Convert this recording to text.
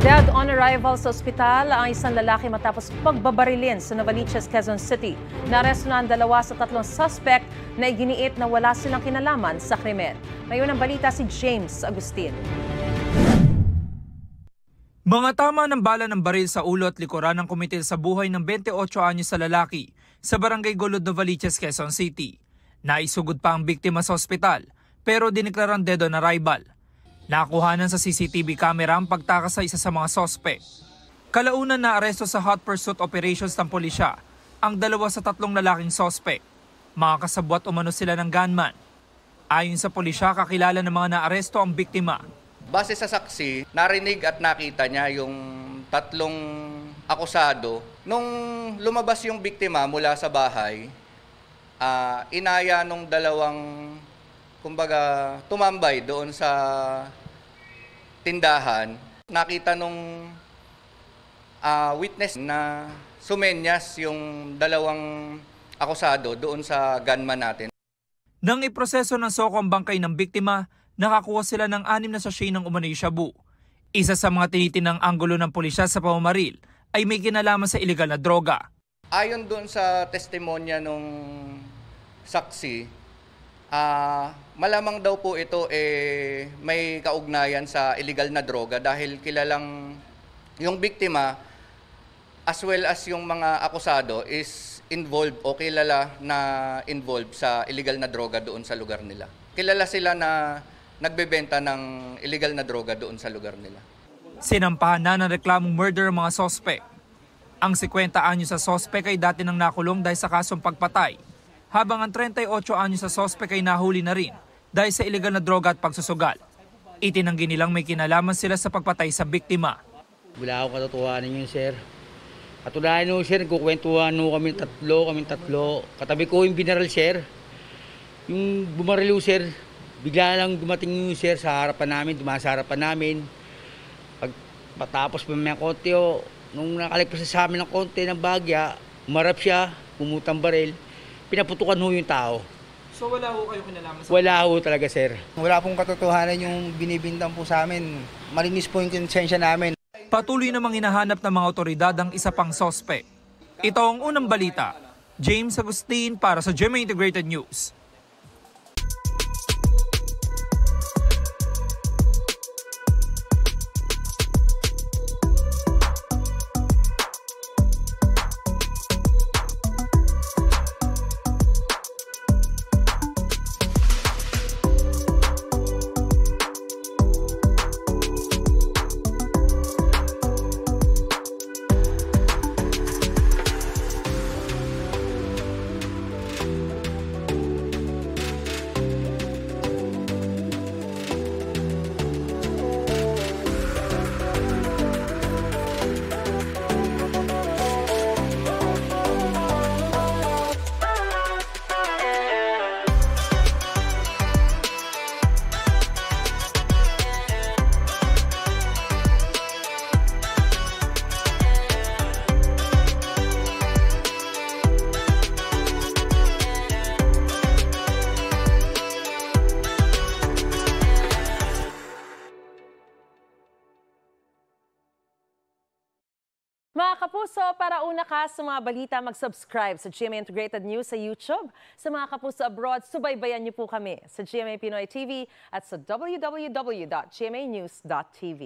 Dead on arrival sa ospital ang isang lalaki matapos pagbabarilin sa Novaliches, Quezon City. Naaresto na ang 2 sa 3 suspect na iginiit na wala silang kinalaman sa krimen. Ngayon ang balita si James Agustin. Mga tama ng bala ng baril sa ulo at likuran ng kumitil sa buhay ng 28 anyos sa lalaki sa Barangay Golod, Novaliches, Quezon City. Naisugod pa ang biktima sa ospital pero diniklarang dead on arrival. Nakuhanan sa CCTV camera ang pagtakas sa isa sa mga sospek. Kalaunan na aresto sa hot pursuit operations ng pulisya ang 2 sa 3 lalaking sospek. Mga kasabwat umano sila ng gunman. Ayon sa pulisya, kakilala ng mga naaresto ang biktima. Base sa saksi, narinig at nakita niya yung 3 akusado. Nung lumabas yung biktima mula sa bahay, inaya nung 2 tumambay doon sa tindahan. Nakita nung witness na sumenyas yung 2 akusado doon sa gunman natin. Nang iproseso ng SOCO ang bangkay ng biktima, nakakuha sila ng 6 na sachet ng umano'y shabu. Isa sa mga tinitinang anggulo ng pulisya sa pamamaril ay may kinalaman sa iligal na droga. Ayon doon sa testimonya nung saksi, malamang daw po ito may kaugnayan sa illegal na droga dahil kilalang yung biktima as well as yung mga akusado is involved o kilala na involved sa illegal na droga doon sa lugar nila. Kilala sila na nagbebenta ng illegal na droga doon sa lugar nila. Sinampahan na ng reklamong murder ang mga sospek. Ang 50 anyos sa sospek ay dati nang nakulong dahil sa kasong pagpatay, habang ang 38 anyos sa sospek ay nahuli na rin dahil sa illegal na droga at pagsusugal. Itinanggi nilang may kinalaman sila sa pagpatay sa biktima. Wala akong katotohanan yun, sir. Katunayan nyo, sir, nagkukwentuhan nyo kami tatlo. Katabi ko yung binaral, sir. Yung bumarilo, sir, bigla lang dumating yung sir sa harapan namin, dumasa sa harapan namin. Pagpatapos pa may konti, nung nakalagpas sa amin ng konti ng bagya, umarap siya, pumutang baril, pinaputukan ho yung tao. So wala ho kayo kinalaman sa... Wala ho talaga, sir. Wala pong katotohanan yung binibintang po sa amin. Malinis po yung konsensya namin. Patuloy namang hinahanap ng mga otoridad ang isa pang sospek. Ito ang unang balita. James Agustin para sa GMA Integrated News. Mga kapuso, para una ka sa mga balita, mag-subscribe sa GMA Integrated News sa YouTube. Sa mga kapuso abroad, subaybayan niyo po kami sa GMA Pinoy TV at sa www.gmanews.tv.